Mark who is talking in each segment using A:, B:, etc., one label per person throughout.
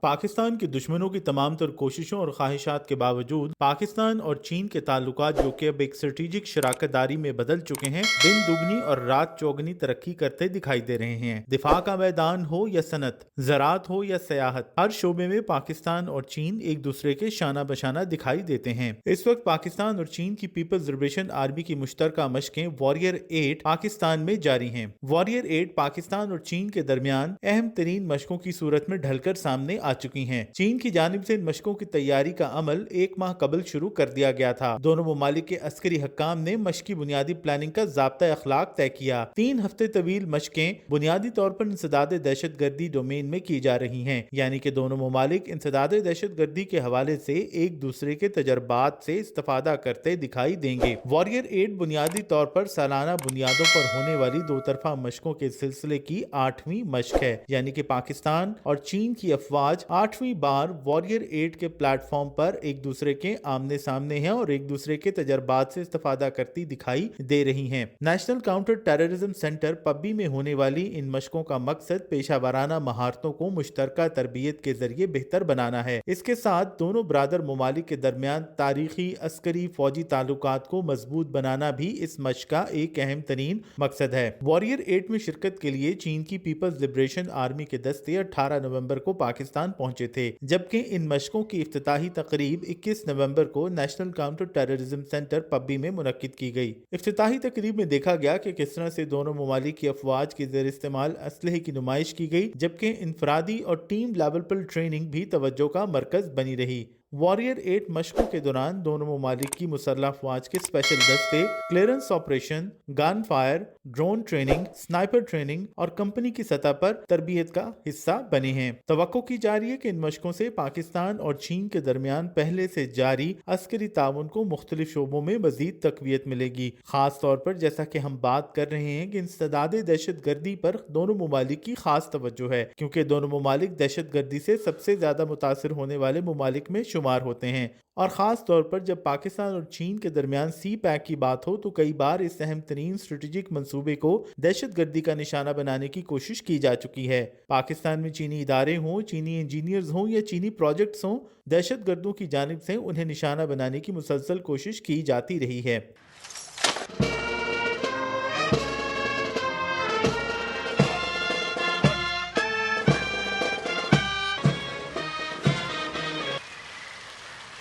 A: پاکستان کے دشمنوں کی تمام تر کوششوں اور خواہشات کے باوجود پاکستان اور چین کے تعلقات، جو کہ اب ایک اسٹریٹجک شراکت داری میں بدل چکے ہیں، دن دگنی اور رات چوگنی ترقی کرتے دکھائی دے رہے ہیں۔ دفاع کا میدان ہو یا صنعت، زراعت ہو یا سیاحت، ہر شعبے میں پاکستان اور چین ایک دوسرے کے شانہ بشانہ دکھائی دیتے ہیں۔ اس وقت پاکستان اور چین کی پیپلز لبریشن آرمی کی مشترکہ مشقیں واریر 8 پاکستان میں جاری ہیں۔ واریر 8 پاکستان اور چین کے درمیان اہم ترین مشقوں کی صورت میں ڈھل کر سامنے آ چکی ہیں۔ چین کی جانب سے ان مشقوں کی تیاری کا عمل 1 ماہ قبل شروع کر دیا گیا تھا۔ دونوں ممالک کے عسکری حکام نے مشق کی بنیادی پلاننگ کا ضابطۂ اخلاق طے کیا۔ 3 ہفتے طویل مشقیں بنیادی طور پر انسداد دہشت گردی ڈومین میں کی جا رہی ہیں، یعنی کہ دونوں ممالک انسداد دہشت گردی کے حوالے سے ایک دوسرے کے تجربات سے استفادہ کرتے دکھائی دیں گے۔ واریر 8 بنیادی طور پر سالانہ بنیادوں پر ہونے والی دو طرفہ مشقوں کے سلسلے کی 8ویں مشق ہے، یعنی کہ پاکستان اور چین کی افواج 8ویں بار واریر 8 کے پلیٹ فارم پر ایک دوسرے کے آمنے سامنے ہیں اور ایک دوسرے کے تجربات سے استفادہ کرتی دکھائی دے رہی ہیں۔ National counter terrorism centre Pabbi میں ہونے والی ان مشقوں کا مقصد پیشہ ورانہ مہارتوں کو مشترکہ تربیت کے ذریعے بہتر بنانا ہے۔ اس کے ساتھ دونوں برادر ممالک کے درمیان تاریخی، عسکری، فوجی تعلقات کو مضبوط بنانا بھی اس مشق کا ایک اہم ترین مقصد ہے۔ واریر 8 میں شرکت کے لیے چین کی پیپلز لبریشن آرمی کے دستے 18 نومبر کو پاکستان پہنچے تھے، جبکہ ان مشقوں کی افتتاحی تقریب 21 نومبر کو national counter terrorism centre Pabbi میں منعقد کی گئی۔ افتتاحی تقریب میں دیکھا گیا کہ کس طرح سے دونوں ممالک کی افواج کے زیر استعمال اسلحے کی نمائش کی گئی، جبکہ انفرادی اور ٹیم لیول پر ٹریننگ بھی توجہ کا مرکز بنی رہی۔ واریر 8 مشقوں کے دوران دونوں ممالک کی مسلح افواج کے اسپیشل دستے clearance operation, gun fire, drone training, sniper training اور کمپنی کی سطح پر تربیت کا حصہ بنے ہیں۔ توقع کی جا رہی ہے کہ ان مشقوں سے پاکستان اور چین کے درمیان پہلے سے جاری عسکری تعاون کو مختلف شعبوں میں مزید تقویت ملے گی، خاص طور پر جیسا کہ ہم بات کر رہے ہیں کہ انسداد دہشت گردی پر دونوں ممالک کی خاص توجہ ہے، کیونکہ دونوں ممالک دہشت گردی سے سب سے زیادہ متاثر ہونے والے ممالک میں شمار ہوتے ہیں، اور خاص طور پر جب پاکستان اور چین کے درمیان سی پیک کی بات ہو تو کئی بار اس اہم ترین اسٹریٹجک منصوبے کو دہشت گردی کا نشانہ بنانے کی کوشش کی جا چکی ہے۔ پاکستان میں چینی ادارے ہوں، چینی انجینئرز ہوں یا چینی پروجیکٹس ہوں، دہشت گردوں کی جانب سے انہیں نشانہ بنانے کی مسلسل کوشش کی جاتی رہی ہے۔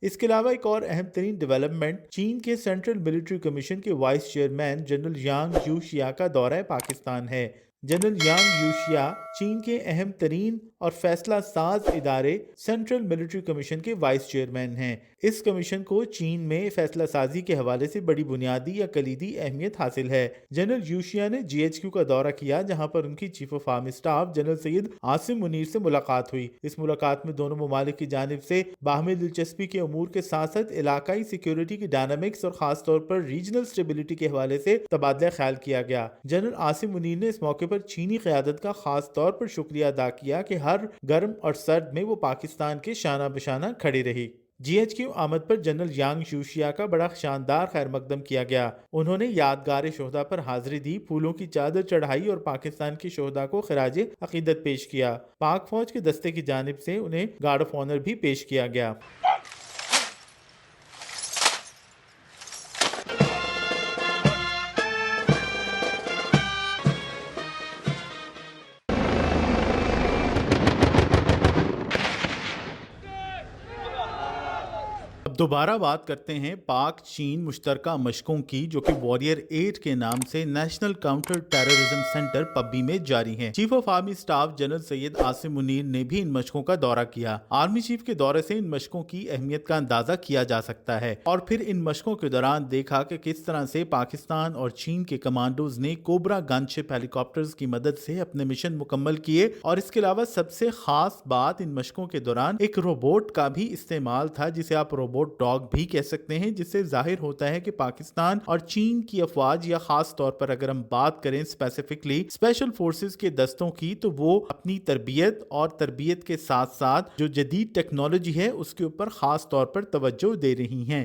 A: اس کے علاوہ ایک اور اہم ترین ڈیولپمنٹ چین کے سینٹرل ملٹری کمیشن کے وائس چیئرمین جنرل یانگ یوشیا کا دورہ پاکستان ہے۔ جنرل یانگ یوشیا چین کے اہم ترین اور فیصلہ ساز ادارے سینٹرل ملٹری کمیشن کے وائس چیئرمین ہیں۔ اس کمیشن کو چین میں فیصلہ سازی کے حوالے سے بڑی بنیادی یا کلیدی اہمیت حاصل ہے۔ جنرل یوشیا نے GHQ کا دورہ کیا، جہاں پر ان کی chief of army staff general Syed Asim Munir سے ملاقات ہوئی۔ اس ملاقات میں دونوں ممالک کی جانب سے باہمی دلچسپی کے امور کے ساتھ ساتھ علاقائی سیکیورٹی کی ڈائنامکس اور خاص طور پر ریجنل اسٹیبلٹی کے حوالے سے تبادلہ خیال کیا گیا۔ جنرل عاصم منیر نے اس موقع پر چینی قیادت کا خاص طور پر شکریہ ادا کیا کہ ہر گرم اور سرد میں وہ پاکستان کے شانہ بشانہ کھڑی رہی۔ GHQ آمد پر جنرل یانگ یوشیا کا بڑا شاندار خیر مقدم کیا گیا۔ انہوں نے یادگار شہداء پر حاضری دی، پھولوں کی چادر چڑھائی اور پاکستان کے شہداء کو خراج عقیدت پیش کیا۔ پاک فوج کے دستے کی جانب سے انہیں گارڈ آف آنر بھی پیش کیا گیا۔ دوبارہ بات کرتے ہیں پاک چین مشترکہ مشقوں کی، جو کہ واریر 8 کے نام سے national counter terrorism centre Pabbi میں جاری ہیں۔ Chief of army staff general Syed Asim Munir نے بھی ان مشقوں کا دورہ کیا۔ آرمی چیف کے دورے سے ان مشقوں کی اہمیت کا اندازہ کیا جا سکتا ہے، اور پھر ان مشقوں کے دوران دیکھا کہ کس طرح سے پاکستان اور چین کے کمانڈوز نے کوبرا گن شپ ہیلی کاپٹرز کی مدد سے اپنے مشن مکمل کیے، اور اس کے علاوہ سب سے خاص بات ان مشقوں کے دوران ایک روبوٹ کا بھی استعمال تھا، جسے آپ روبوٹ ڈاگ بھی کہہ سکتے ہیں، جس سے ظاہر ہوتا ہے کہ پاکستان اور چین کی افواج، یا خاص طور پر اگر ہم بات کریں اسپیسیفکلی اسپیشل فورسز کے دستوں کی، تو وہ اپنی تربیت اور تربیت کے ساتھ ساتھ جو جدید ٹیکنالوجی ہے اس کے اوپر خاص طور پر توجہ دے رہی ہیں۔